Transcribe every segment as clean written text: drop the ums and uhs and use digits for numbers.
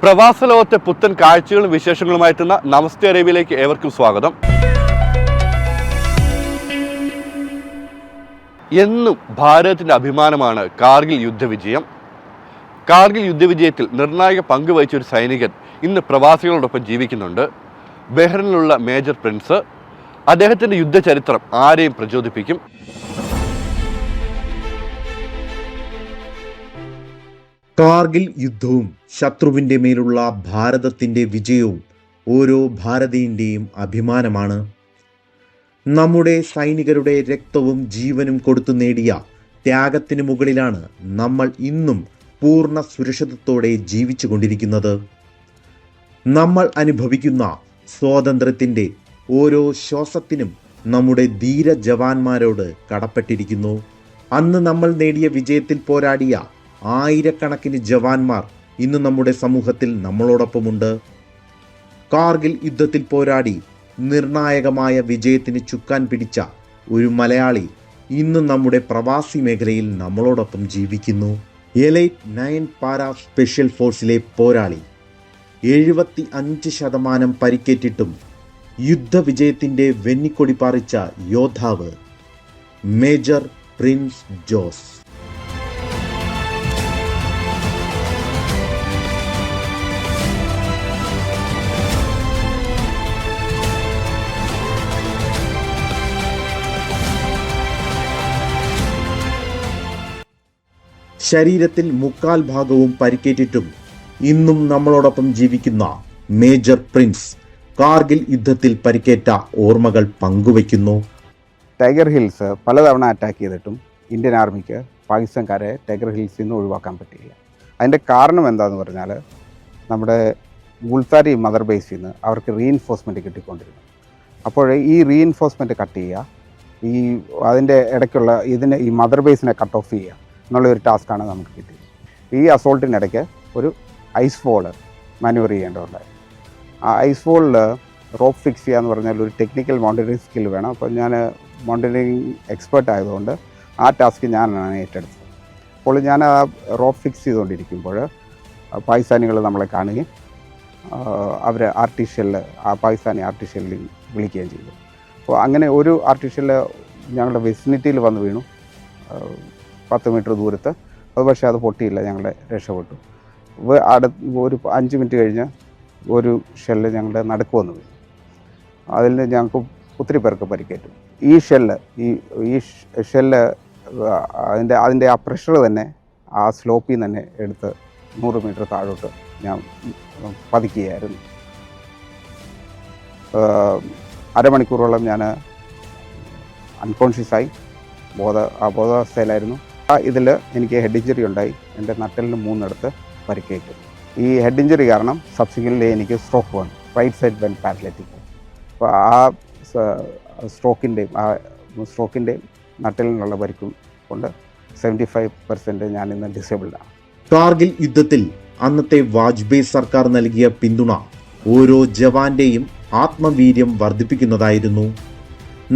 പ്രവാസ ലോകത്തെ പുത്തൻ കാഴ്ചകളും വിശേഷങ്ങളുമായെത്തുന്ന നമസ്തേ അറേബ്യയിലേക്ക് ഏവർക്കും സ്വാഗതം. എന്നും ഭാരതത്തിൻ്റെ അഭിമാനമാണ് കാർഗിൽ യുദ്ധവിജയം. കാർഗിൽ യുദ്ധവിജയത്തിൽ നിർണായക പങ്കുവഹിച്ച ഒരു സൈനികൻ ഇന്ന് പ്രവാസികളോടൊപ്പം ജീവിക്കുന്നുണ്ട്. ബഹ്റിനിലുള്ള മേജർ പ്രിൻസ്. അദ്ദേഹത്തിൻ്റെ യുദ്ധചരിത്രം ആരെയും പ്രചോദിപ്പിക്കും. കാർഗിൽ യുദ്ധവും ശത്രുവിൻ്റെ മേലുള്ള ഭാരതത്തിൻ്റെ വിജയവും ഓരോ ഭാരതീയൻ്റെയും അഭിമാനമാണ്. നമ്മുടെ സൈനികരുടെ രക്തവും ജീവനും കൊടുത്തു നേടിയ ത്യാഗത്തിന് മുകളിലാണ് നമ്മൾ ഇന്നും പൂർണ്ണ സുരക്ഷിതത്തോടെ ജീവിച്ചു കൊണ്ടിരിക്കുന്നത്. നമ്മൾ അനുഭവിക്കുന്ന സ്വാതന്ത്ര്യത്തിൻ്റെ ഓരോ ശ്വാസത്തിനും നമ്മുടെ ധീര ജവാന്മാരോട് കടപ്പെട്ടിരിക്കുന്നു. അന്ന് നമ്മൾ നേടിയ വിജയത്തിൽ പോരാടിയ ആയിരക്കണക്കിന് ജവാന്മാർ ഇന്ന് നമ്മുടെ സമൂഹത്തിൽ നമ്മളോടൊപ്പമുണ്ട്. കാർഗിൽ യുദ്ധത്തിൽ പോരാടി നിർണായകമായ വിജയത്തിന് ചുക്കാൻ പിടിച്ച ഒരു മലയാളി ഇന്ന് നമ്മുടെ പ്രവാസി മേഖലയിൽ നമ്മളോടൊപ്പം ജീവിക്കുന്നു. എലൈറ്റ് 9 പാരാ സ്പെഷ്യൽ ഫോഴ്സിലെ പോരാളി. 75% പരിക്കേറ്റിട്ടും യുദ്ധവിജയത്തിൻ്റെ വെന്നിക്കൊടി പാറിച്ച യോദ്ധാവ് മേജർ പ്രിൻസ് ജോസ്. ശരീരത്തിൽ 3/4 ഭാഗവും പരിക്കേറ്റിട്ടും ഇന്നും നമ്മളോടൊപ്പം ജീവിക്കുന്ന മേജർ പ്രിൻസ് കാർഗിൽ യുദ്ധത്തിൽ പരിക്കേറ്റ ഓർമ്മകൾ പങ്കുവയ്ക്കുന്നു. ടൈഗർ ഹിൽസ് പലതവണ അറ്റാക്ക് ചെയ്തിട്ടും ഇന്ത്യൻ ആർമിക്ക് പാകിസ്ഥാൻകാരെ ടൈഗർ ഹിൽസിൽ നിന്ന് ഒഴിവാക്കാൻ പറ്റിയില്ല. അതിൻ്റെ കാരണം എന്താണെന്ന് പറഞ്ഞാൽ നമ്മുടെ ഗുൽത്താരി മദർ ബേസിൽ നിന്ന് അവർക്ക് റീഇൻഫോഴ്സ്മെൻറ്റ് കിട്ടിക്കൊണ്ടിരുന്നു. അപ്പോൾ ഈ റീഇൻഫോഴ്സ്മെൻറ്റ് കട്ട് ചെയ്യുക, അതിൻ്റെ ഇടയ്ക്കുള്ള ഈ മദർ ബേസിനെ കട്ട് ഓഫ് ചെയ്യുക എന്നുള്ളൊരു ടാസ്ക്കാണ് നമുക്ക് കിട്ടിയത്. ഈ അസോൾട്ടിനിടയ്ക്ക് ഒരു ഐസ് ഫോൾ മാനുവർ ചെയ്യേണ്ടതുണ്ടായി. ആ ഐസ് ഫോളിൽ റോപ്പ് ഫിക്സ് ചെയ്യുക എന്ന് പറഞ്ഞാൽ ഒരു ടെക്നിക്കൽ മൗണ്ടനിങ് സ്കിൽ വേണം. അപ്പോൾ ഞാൻ മൗണ്ടനിങ് എക്സ്പേർട്ട് ആയതുകൊണ്ട് ആ ടാസ്ക് ഞാനാണ് ഏറ്റെടുത്തത്. അപ്പോൾ ഞാൻ ആ റോപ്പ് ഫിക്സ് ചെയ്തുകൊണ്ടിരിക്കുമ്പോൾ പാകിസ്ഥാനികൾ നമ്മളെ കാണുകയും അവർ പാകിസ്ഥാനി ആർട്ടിഷ്യലിൽ വിളിക്കുകയും ചെയ്തു. അപ്പോൾ അങ്ങനെ ഒരു ആർട്ടിഷ്യൽ ഞങ്ങളുടെ വെസിനിറ്റിയിൽ വന്ന് വീണു 10 മീറ്റർ ദൂരത്ത്. അത് പക്ഷേ അത് പൊട്ടിയില്ല, ഞങ്ങളെ രക്ഷപ്പെട്ടു. ഒരു 5 മിനിറ്റ് കഴിഞ്ഞ് ഒരു ഷെല്ല് ഞങ്ങളുടെ നടുക്ക് വന്നു വീണു. അതിൽ ഞങ്ങൾക്ക് ഒത്തിരി പേർക്ക് പരിക്കേറ്റു. ഈ ഷെല്ല് അതിൻ്റെ ആ പ്രഷർ തന്നെ ആ സ്ലോപ്പിൽ നിന്ന് തന്നെ എടുത്ത് 100 മീറ്റർ താഴോട്ട് ഞാൻ പതിക്കുകയായിരുന്നു. അരമണിക്കൂറോളം ഞാൻ അൺകോൺഷ്യസായി ബോധാവസ്ഥയിലായിരുന്നു. ഇതിൽ എനിക്ക് ഹെഡ് ഇഞ്ചുറി ഉണ്ടായി. എൻ്റെ നട്ടലിന് 3 പരിക്കേറ്റു. ഈ ഹെഡ് ഇഞ്ചുറി കാരണം സബ്സിക്വൻ്റ്ലി എനിക്ക് സ്ട്രോക്ക് വന്നു, റൈറ്റ് സൈഡ് വെൻ പാരലറ്റിക്. അപ്പോൾ ആ സ്ട്രോക്കിൻ്റെയും നട്ടലിനുള്ള പരിക്കും കൊണ്ട് 75% ഞാനിന്ന് ഡിസേബിൾഡാണ്. കാർഗിൽ യുദ്ധത്തിൽ അന്നത്തെ വാജ്പേയി സർക്കാർ നൽകിയ പിന്തുണ ഓരോ ജവാന്റെയും ആത്മവീര്യം വർദ്ധിപ്പിക്കുന്നതായിരുന്നു.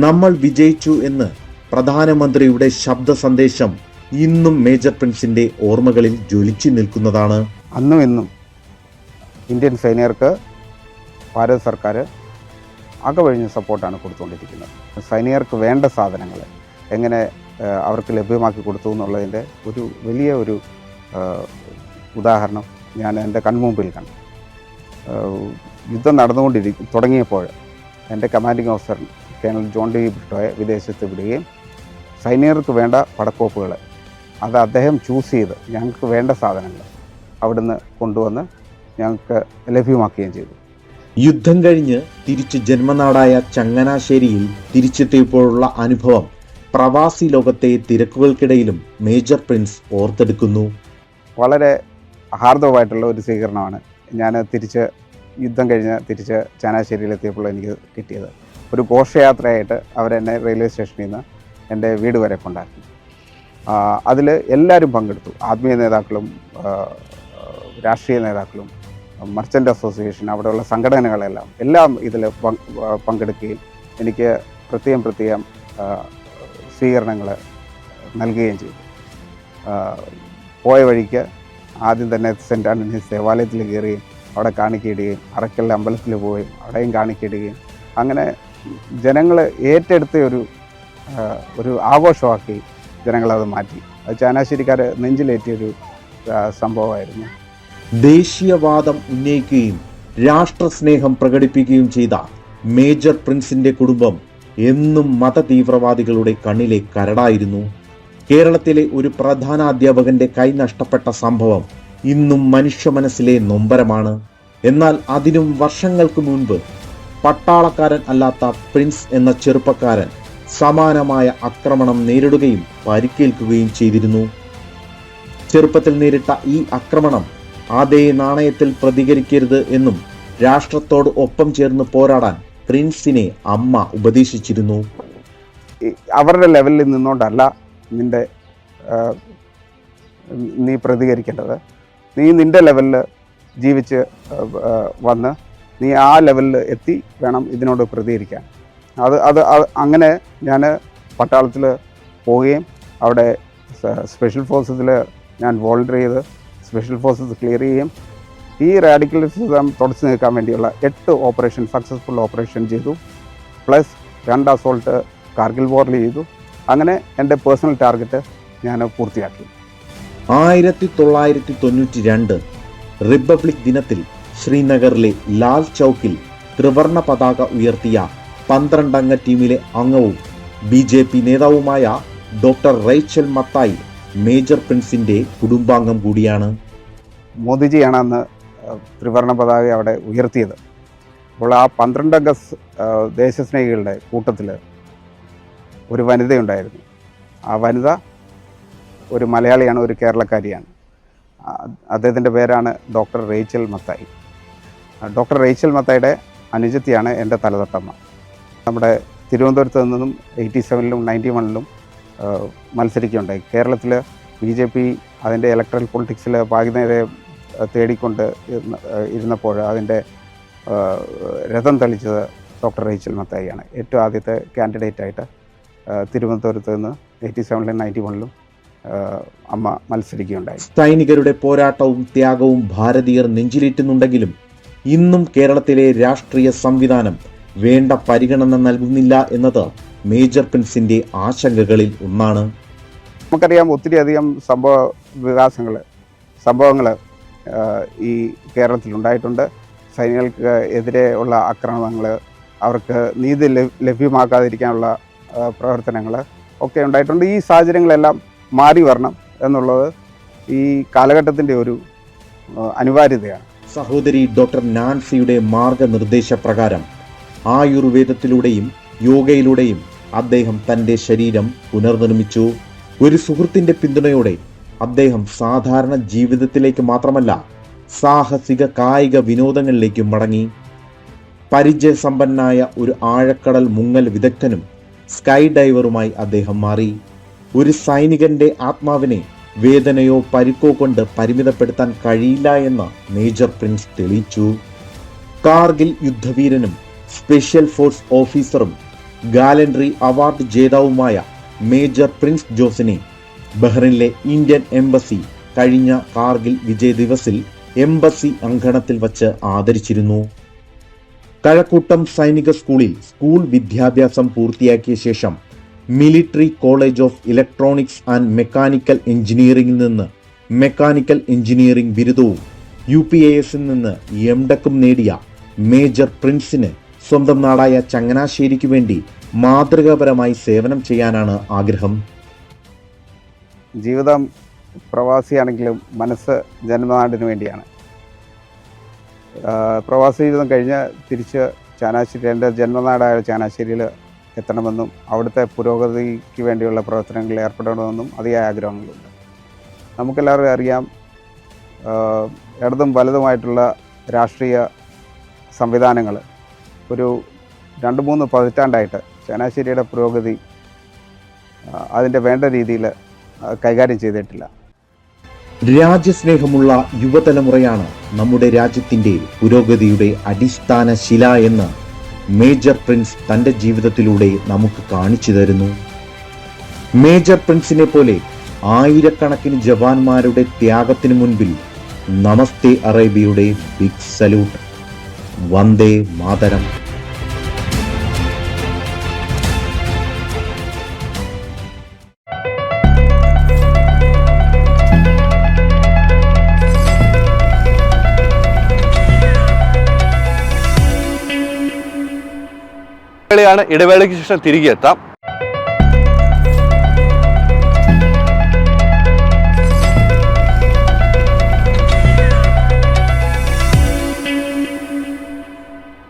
നമ്മൾ വിജയിച്ചു എന്ന് പ്രധാനമന്ത്രിയുടെ ശബ്ദ സന്ദേശം ഇന്നും മേജർ പ്രിൻസിന്റെ ഓർമ്മകളിൽ ജ്വലിച്ചു നിൽക്കുന്നതാണ്. അന്നും ഇന്നും ഇന്ത്യൻ സൈനികർക്ക് ഭാരത സർക്കാർ അകവഴിഞ്ഞ സപ്പോർട്ടാണ് കൊടുത്തുകൊണ്ടിരിക്കുന്നത്. സൈനികർക്ക് വേണ്ട സാധനങ്ങൾ എങ്ങനെ അവർക്ക് ലഭ്യമാക്കി കൊടുത്തു എന്നുള്ളതിൻ്റെ ഒരു വലിയ ഉദാഹരണം ഞാൻ എൻ്റെ കൺമുമ്പിൽ കണ്ടു. യുദ്ധം തുടങ്ങിയപ്പോൾ എൻ്റെ commanding officer colonel John D ബ്രിട്ടോയെ വിദേശത്ത് വിടുകയും സൈനികർക്ക് വേണ്ട പടക്കോപ്പുകൾ അത് അദ്ദേഹം ചൂസ് ചെയ്ത് ഞങ്ങൾക്ക് വേണ്ട സാധനങ്ങൾ അവിടുന്ന് കൊണ്ടുവന്ന് ഞങ്ങൾക്ക് ലഭ്യമാക്കുകയും ചെയ്തു. യുദ്ധം കഴിഞ്ഞ് തിരിച്ച് ജന്മനാടായ ചങ്ങനാശ്ശേരിയിൽ തിരിച്ചെത്തിയപ്പോഴുള്ള അനുഭവം പ്രവാസി ലോകത്തെ തിരക്കുകൾക്കിടയിലും മേജർ പ്രിൻസ് ഓർത്തെടുക്കുന്നു. വളരെ ഹാർദവമായിട്ടുള്ള ഒരു സ്വീകരണമാണ് ഞാൻ യുദ്ധം കഴിഞ്ഞ് തിരിച്ച് ചങ്ങനാശ്ശേരിയിലെത്തിയപ്പോൾ എനിക്ക് കിട്ടിയത്. ഒരു ഘോഷയാത്രയായിട്ട് അവരെന്നെ റെയിൽവേ സ്റ്റേഷനിൽ നിന്ന് എൻ്റെ വീട് വരെ കൊണ്ടാക്കി. അതിൽ എല്ലാവരും പങ്കെടുത്തു. ആത്മീയ നേതാക്കളും രാഷ്ട്രീയ നേതാക്കളും മർച്ചൻ്റ് അസോസിയേഷൻ അവിടെയുള്ള സംഘടനകളെല്ലാം ഇതിൽ പങ്കെടുക്കുകയും എനിക്ക് പ്രത്യേകം സ്വീകരണങ്ങൾ നൽകുകയും ചെയ്തു. പോയ വഴിക്ക് ആദ്യം തന്നെ സെൻറ്റ് ആൻ്റണീസ് ദേവാലയത്തിൽ കയറി അവിടെ കാണിക്കയിടുകയും അറക്കൽ അമ്പലത്തിൽ പോവുകയും അവിടെയും കാണിക്കയിടുകയും അങ്ങനെ ജനങ്ങൾ ഏറ്റെടുത്ത ഒരു ആഘോഷമാക്കി ജനങ്ങളത് മാറ്റി. അത് ചങ്ങനാശ്ശേരിക്കാർ നെഞ്ചിലേറ്റിയൊരു സംഭവമായിരുന്നു. ദേശീയവാദം ഉന്നയിക്കുകയും രാഷ്ട്രസ്നേഹം പ്രകടിപ്പിക്കുകയും ചെയ്ത മേജർ പ്രിൻസിന്റെ കുടുംബം എന്നും മതതീവ്രവാദികളുടെ കണ്ണിലെ കരടായിരുന്നു. കേരളത്തിലെ ഒരു പ്രധാന അധ്യാപകന്റെ കൈ നഷ്ടപ്പെട്ട സംഭവം ഇന്നും മനുഷ്യ മനസ്സിലെ നൊമ്പരമാണ്. എന്നാൽ അതിനും വർഷങ്ങൾക്ക് മുൻപ് പട്ടാളക്കാരൻ അല്ലാത്ത പ്രിൻസ് എന്ന ചെറുപ്പക്കാരൻ സമാനമായ ആക്രമണം നേരിടുകയും പരിക്കേൽക്കുകയും ചെയ്തിരുന്നു. ചെറുപ്പത്തിൽ നേരിട്ട ഈ ആക്രമണം അതേ നാണയത്തിൽ പ്രതികരിക്കരുത് എന്നും രാഷ്ട്രത്തോട് ഒപ്പം ചേർന്ന് പോരാടാൻ പ്രിൻസിനെ അമ്മ ഉപദേശിച്ചിരുന്നു. അവരുടെ ലെവലിൽ നിന്നുകൊണ്ടല്ല നീ പ്രതികരിക്കേണ്ടത്. നീ നിൻ്റെ ലെവലിൽ ജീവിച്ച് വന്ന് നീ ആ ലെവലിൽ എത്തി വേണം ഇതിനോട് പ്രതികരിക്കാൻ. അത് അങ്ങനെ ഞാൻ പട്ടാളത്തിൽ പോവുകയും അവിടെ സ്പെഷ്യൽ ഫോഴ്സസിൽ ഞാൻ വോളണ്ടിയർ ചെയ്ത് സ്പെഷ്യൽ ഫോഴ്സസ് ക്ലിയർ ചെയ്യുകയും ഈ റാഡിക്കലിസം തുടച്ചു നീക്കാൻ വേണ്ടിയുള്ള 8 ഓപ്പറേഷൻ സക്സസ്ഫുൾ ഓപ്പറേഷൻ ചെയ്തു. പ്ലസ് 2 അസോൾട്ട് കാർഗിൽ വാറിൽ ചെയ്തു. അങ്ങനെ എൻ്റെ പേഴ്സണൽ ടാർഗറ്റ് ഞാൻ പൂർത്തിയാക്കി. 1992 റിപ്പബ്ലിക് ദിനത്തിൽ ശ്രീനഗറിലെ ലാൽ ചൗക്കിൽ ത്രിവർണ പതാക ഉയർത്തിയ 12 അംഗ ടീമിലെ അംഗവും BJP നേതാവുമായ ഡോക്ടർ റേച്ചൽ മത്തായി മേജർ പ്രിൻസിന്റെ കുടുംബാംഗം കൂടിയാണ്. മോദിജിയാണ് അന്ന് ത്രിവർണ പതാക അവിടെ ഉയർത്തിയത്. അപ്പോൾ ആ 12 അംഗ ദേശസ്നേഹികളുടെ കൂട്ടത്തിൽ ഒരു വനിതയുണ്ടായിരുന്നു. ആ വനിത ഒരു മലയാളിയാണ്, ഒരു കേരളക്കാരിയാണ്. അദ്ദേഹത്തിൻ്റെ പേരാണ് doctor Rachel Mathai. Doctor Rachel മത്തായിയുടെ അനുജത്തിയാണ് എൻ്റെ തലതൊട്ടമ്മ. നമ്മുടെ തിരുവനന്തപുരത്ത് നിന്നും 87ലും 91ലും മത്സരിക്കുകയുണ്ടായി. കേരളത്തിൽ BJP അതിൻ്റെ ഇലക്ട്രൽ പൊളിറ്റിക്സിൽ ഭാഗിനേരെ തേടിക്കൊണ്ട് ഇരുന്നപ്പോൾ അതിൻ്റെ രഥം തെളിച്ചത് ഡോക്ടർ റേച്ചൽ മത്തായിയാണ്. ഏറ്റവും ആദ്യത്തെ കാൻഡിഡേറ്റായിട്ട് തിരുവനന്തപുരത്ത് നിന്ന് 87ലും 91ലും അമ്മ മത്സരിക്കുകയുണ്ടായി. സൈനികരുടെ പോരാട്ടവും ത്യാഗവും ഭാരതീയർ നെഞ്ചിലേറ്റുന്നുണ്ടെങ്കിലും ഇന്നും കേരളത്തിലെ രാഷ്ട്രീയ സംവിധാനം വേണ്ട പരിഗണന നൽകുന്നില്ല എന്നത് മേജർ പ്രിൻസിന്റെ ആശങ്കകളിൽ ഒന്നാണ്. നമുക്കറിയാം ഒത്തിരിയധികം സംഭവങ്ങൾ ഈ കേരളത്തിലുണ്ടായിട്ടുണ്ട്. സൈനികൾക്ക് എതിരെ ഉള്ള ആക്രമണങ്ങൾ, അവർക്ക് നീതി ലഭ്യമാക്കാതിരിക്കാനുള്ള പ്രവർത്തനങ്ങൾ ഒക്കെ ഉണ്ടായിട്ടുണ്ട്. ഈ സാഹചര്യങ്ങളെല്ലാം മാറി വരണം എന്നുള്ളത് ഈ കാലഘട്ടത്തിൻ്റെ ഒരു അനിവാര്യതയാണ്. സഹോദരി ഡോക്ടർ നാൻസിയുടെ മാർഗനിർദ്ദേശപ്രകാരം ആയുർവേദത്തിലൂടെയും യോഗയിലൂടെയും അദ്ദേഹം തൻ്റെ ശരീരം പുനർനിർമ്മിച്ചു. ഒരു സുഹൃത്തിൻ്റെ പിന്തുണയോടെ അദ്ദേഹം സാധാരണ ജീവിതത്തിലേക്ക് മാത്രമല്ല സാഹസിക കായിക വിനോദങ്ങളിലേക്കും മടങ്ങി. പരിചയസമ്പന്നായ ഒരു ആഴക്കടൽ മുങ്ങൽ വിദഗ്ധനും സ്കൈ ഡൈവറുമായി അദ്ദേഹം മാറി. ഒരു സൈനികന്റെ ആത്മാവിനെ വേദനയോ പരിക്കോ കൊണ്ട് പരിമിതപ്പെടുത്താൻ കഴിയില്ല എന്ന് മേജർ പ്രിൻസ് തെളിയിച്ചു. കാർഗിൽ യുദ്ധവീരനും സ്പെഷ്യൽ ഫോഴ്സ് ഓഫീസറും ഗാലൻട്രി അവാർഡ് ജേതാവുമായ മേജർ പ്രിൻസ് ജോസിനെ ബഹ്റിനിലെ ഇന്ത്യൻ എംബസി കഴിഞ്ഞ കാർഗിൽ വിജയ് ദിവസിൽ എംബസി അങ്കണത്തിൽ വച്ച് ആദരിച്ചിരുന്നു. കഴക്കൂട്ടം സൈനിക സ്കൂളിൽ സ്കൂൾ വിദ്യാഭ്യാസം പൂർത്തിയാക്കിയ ശേഷം military college of electronics and mechanical എഞ്ചിനീയറിംഗിൽ നിന്ന് മെക്കാനിക്കൽ എഞ്ചിനീയറിംഗ് ബിരുദവും UPASൽ നിന്ന് MTechും നേടിയ മേജർ പ്രിൻസിന് സ്വന്തം നാടായ ചങ്ങനാശ്ശേരിക്ക് വേണ്ടി മാതൃകാപരമായി സേവനം ചെയ്യാനാണ് ആഗ്രഹം. ജീവിതം പ്രവാസിയാണെങ്കിലും മനസ്സ് ജന്മനാടിന് വേണ്ടിയാണ്. പ്രവാസി ജീവിതം കഴിഞ്ഞ് തിരിച്ച് ചങ്ങനാശ്ശേരി, എൻ്റെ ജന്മനാടായ ചങ്ങനാശ്ശേരിയിൽ എത്തണമെന്നും അവിടുത്തെ പുരോഗതിക്ക് വേണ്ടിയുള്ള പ്രവർത്തനങ്ങളിൽ ഏർപ്പെടണമെന്നും അതിയായ ആഗ്രഹങ്ങളുണ്ട്. നമുക്കെല്ലാവരും അറിയാം, ഇടതും വലതുമായിട്ടുള്ള രാഷ്ട്രീയ സംവിധാനങ്ങൾ ഒരു 2-3 പതിറ്റാണ്ടായിട്ട് ചങ്ങനാശ്ശേരിയുടെ പുരോഗതി അതിൻ്റെ വേണ്ട രീതിയിൽ കൈകാര്യം ചെയ്തിട്ടില്ല. രാജ്യസ്നേഹമുള്ള യുവതലമുറയാണ് നമ്മുടെ രാജ്യത്തിൻ്റെ പുരോഗതിയുടെ അടിസ്ഥാന ശില എന്ന് മേജർ പ്രിൻസ് തൻ്റെ ജീവിതത്തിലൂടെ നമുക്ക് കാണിച്ചു തരുന്നു. മേജർ പ്രിൻസിനെ പോലെ ആയിരക്കണക്കിന് ജവാന്മാരുടെ ത്യാഗത്തിനു മുൻപിൽ നമസ്തേ അറേബ്യയുടെ ബിഗ് സല്യൂട്ട്. വന്ദേ മാതരം. ഇടവേളയ്ക്ക് ശേഷം തിരികെ എത്താം.